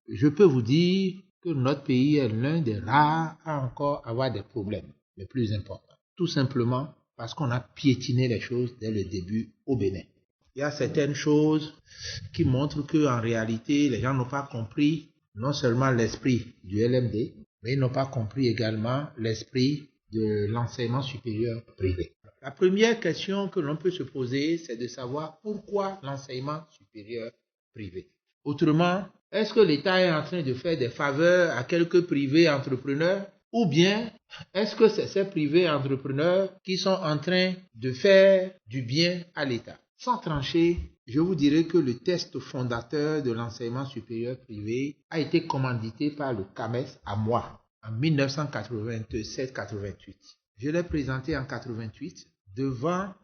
je peux vous dire que notre pays est l'un des rares à encore avoir des problèmes les plus importants. Tout simplement parce qu'on a piétiné les choses dès le début au Bénin. Il y a certaines choses qui montrent qu'en réalité, les gens n'ont pas compris non seulement l'esprit du LMD, mais ils n'ont pas compris également l'esprit de l'enseignement supérieur privé. La première question que l'on peut se poser, c'est de savoir pourquoi l'enseignement supérieur privé. Autrement, est-ce que l'État est en train de faire des faveurs à quelques privés entrepreneurs ou bien est-ce que c'est ces privés entrepreneurs qui sont en train de faire du bien à l'État? Sans trancher, je vous dirais que le test fondateur de l'enseignement supérieur privé a été commandité par le CAMES à moi en 1987-88. Je l'ai présenté en 88 devant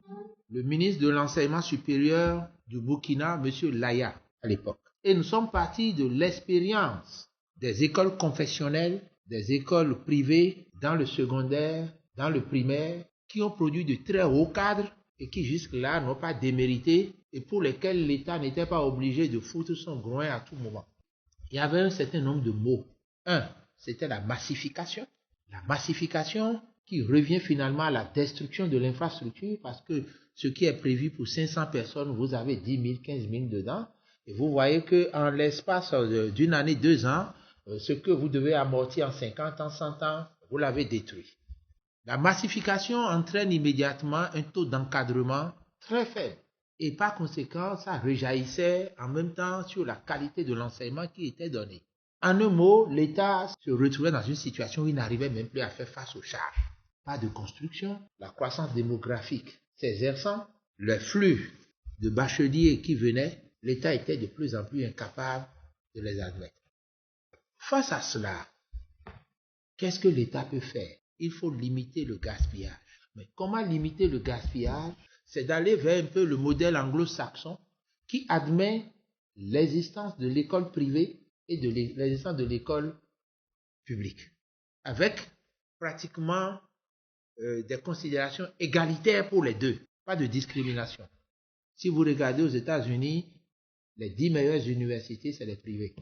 le ministre de l'enseignement supérieur du Burkina, M. Laya, à l'époque. Et nous sommes partis de l'expérience des écoles confessionnelles, des écoles privées dans le secondaire, dans le primaire, qui ont produit de très hauts cadres et qui jusque-là n'ont pas démérité et pour lesquels l'État n'était pas obligé de foutre son groin à tout moment. Il y avait un certain nombre de mots. Un, c'était la massification. La massification qui revient finalement à la destruction de l'infrastructure parce que ce qui est prévu pour 500 personnes, vous avez 10 000, 15 000 dedans. Et vous voyez qu'en l'espace d'une année, 2 ans, ce que vous devez amortir en 50 ans, 100 ans, vous l'avez détruit. La massification entraîne immédiatement un taux d'encadrement très faible. Et par conséquent, ça rejaillissait en même temps sur la qualité de l'enseignement qui était donné. En un mot, l'État se retrouvait dans une situation où il n'arrivait même plus à faire face aux charges. Pas de construction, la croissance démographique s'exerçant, le flux de bacheliers qui venaient, l'État était de plus en plus incapable de les admettre. Face à cela, qu'est-ce que l'État peut faire? Il faut limiter le gaspillage. Mais comment limiter le gaspillage? C'est d'aller vers un peu le modèle anglo-saxon qui admet l'existence de l'école privée et de l'existence de l'école publique, avec pratiquement des considérations égalitaires pour les deux, pas de discrimination. Si vous regardez aux États-Unis, les 10 meilleures universités, c'est les privées.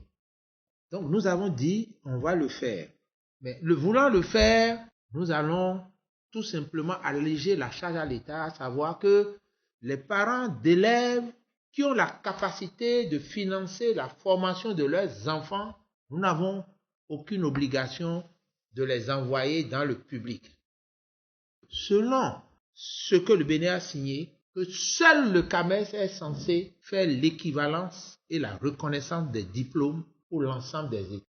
Donc nous avons dit, on va le faire. Mais voulant le faire, nous allons tout simplement alléger la charge à l'État, à savoir que les parents d'élèves qui ont la capacité de financer la formation de leurs enfants, nous n'avons aucune obligation de les envoyer dans le public. Selon ce que le Bénin a signé, que seul le CAMES est censé faire l'équivalence et la reconnaissance des diplômes pour l'ensemble des études.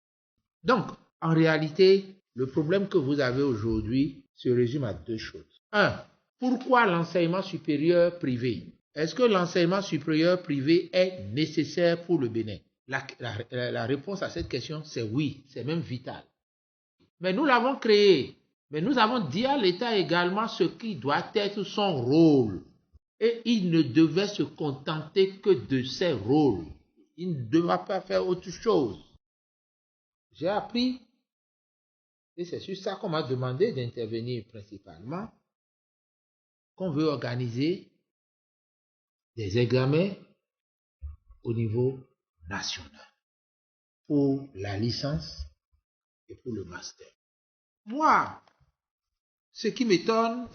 Donc, en réalité, le problème que vous avez aujourd'hui se résume à deux choses. Un, pourquoi l'enseignement supérieur privé? Est-ce que l'enseignement supérieur privé est nécessaire pour le Bénin? La réponse à cette question, c'est oui, c'est même vital. Mais nous l'avons créé. Mais nous avons dit à l'État également ce qui doit être son rôle. Et il ne devait se contenter que de ses rôles. Il ne devra pas faire autre chose. J'ai appris, et c'est sur ça qu'on m'a demandé d'intervenir principalement, qu'on veut organiser des examens au niveau national pour la licence et pour le master. Moi, ce qui m'étonne,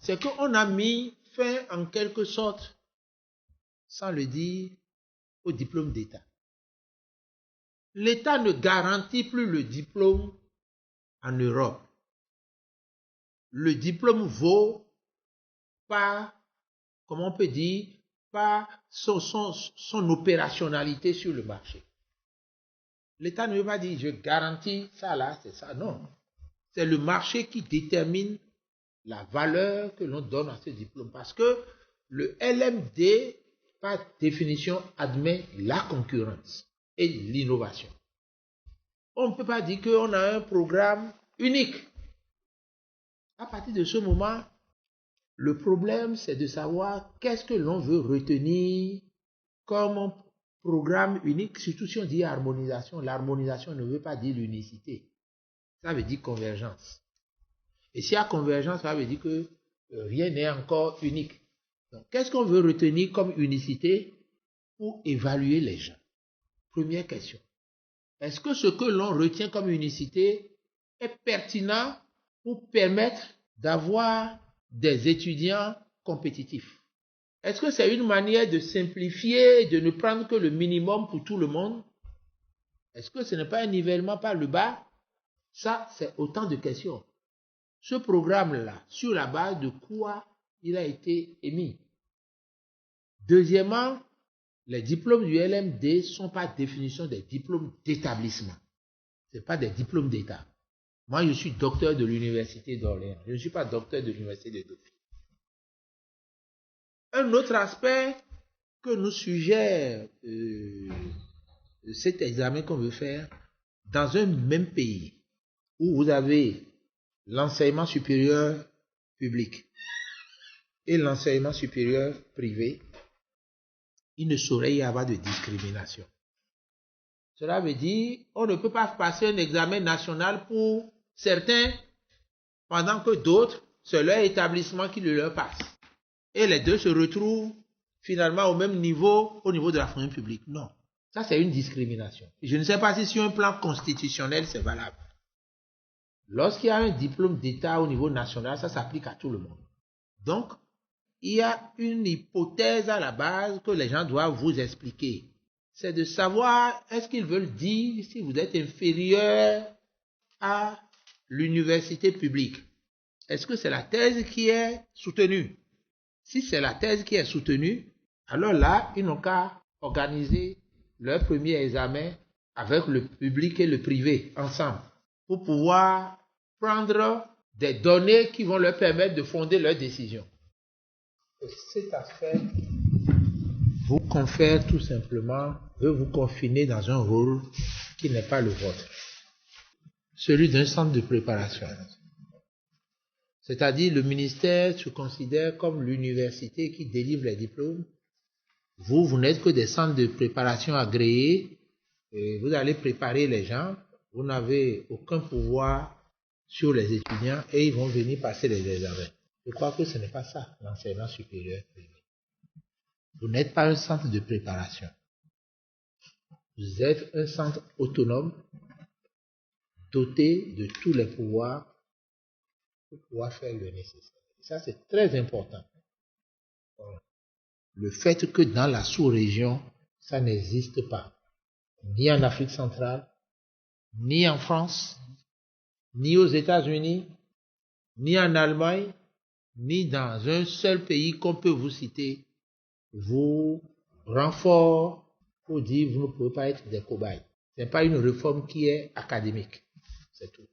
c'est qu'on a mis fin en quelque sorte, sans le dire, au diplôme d'État. L'État ne garantit plus le diplôme en Europe. Le diplôme vaut par, comment on peut dire, par son opérationnalité sur le marché. L'État ne veut pas dire je garantis ça là, c'est ça. Non. C'est le marché qui détermine la valeur que l'on donne à ce diplôme. Parce que le LMD, par définition, admet la concurrence et l'innovation. On ne peut pas dire qu'on a un programme unique. À partir de ce moment, le problème, c'est de savoir qu'est-ce que l'on veut retenir comme programme unique, surtout si on dit harmonisation. L'harmonisation ne veut pas dire l'unicité. Ça veut dire convergence. Et s'il y a convergence, ça veut dire que rien n'est encore unique. Donc, qu'est-ce qu'on veut retenir comme unicité pour évaluer les gens? Première question. Est-ce que ce que l'on retient comme unicité est pertinent pour permettre d'avoir des étudiants compétitifs? Est-ce que c'est une manière de simplifier, de ne prendre que le minimum pour tout le monde? Est-ce que ce n'est pas un nivellement par le bas? Ça, c'est autant de questions. Ce programme-là, sur la base de quoi il a été émis? Deuxièmement, les diplômes du LMD ne sont par définition des diplômes d'établissement. Ce n'est pas des diplômes d'État. Moi, je suis docteur de l'Université d'Orléans. Je ne suis pas docteur de l'Université de Dauphine. Un autre aspect que nous suggère cet examen qu'on veut faire, dans un même pays où vous avez l'enseignement supérieur public et l'enseignement supérieur privé, il ne saurait y avoir de discrimination. Cela veut dire qu'on ne peut pas passer un examen national pour certains, pendant que d'autres, c'est leur établissement qui le leur passe. Et les deux se retrouvent finalement au même niveau, au niveau de la fonction publique. Non, ça c'est une discrimination. Je ne sais pas si sur un plan constitutionnel c'est valable. Lorsqu'il y a un diplôme d'État au niveau national, ça s'applique à tout le monde. Donc, il y a une hypothèse à la base que les gens doivent vous expliquer. C'est de savoir, est-ce qu'ils veulent dire si vous êtes inférieur à l'université publique? Est-ce que c'est la thèse qui est soutenue? Si c'est la thèse qui est soutenue, alors là, ils n'ont qu'à organiser leur premier examen avec le public et le privé ensemble pour pouvoir prendre des données qui vont leur permettre de fonder leur décision. Et cet aspect vous confère tout simplement, veut vous confiner dans un rôle qui n'est pas le vôtre, celui d'un centre de préparation. C'est-à-dire le ministère se considère comme l'université qui délivre les diplômes. Vous n'êtes que des centres de préparation agréés. Et vous allez préparer les gens. Vous n'avez aucun pouvoir sur les étudiants et ils vont venir passer les examens. Je crois que ce n'est pas ça, l'enseignement supérieur privé. Vous n'êtes pas un centre de préparation. Vous êtes un centre autonome, doté de tous les pouvoirs pour pouvoir faire le nécessaire. Ça, c'est très important. Le fait que dans la sous-région, ça n'existe pas. Ni en Afrique centrale, ni en France, ni aux États-Unis, ni en Allemagne, ni dans un seul pays qu'on peut vous citer, vous renforce pour dire vous ne pouvez pas être des cobayes. Ce n'est pas une réforme qui est académique. C'est tout.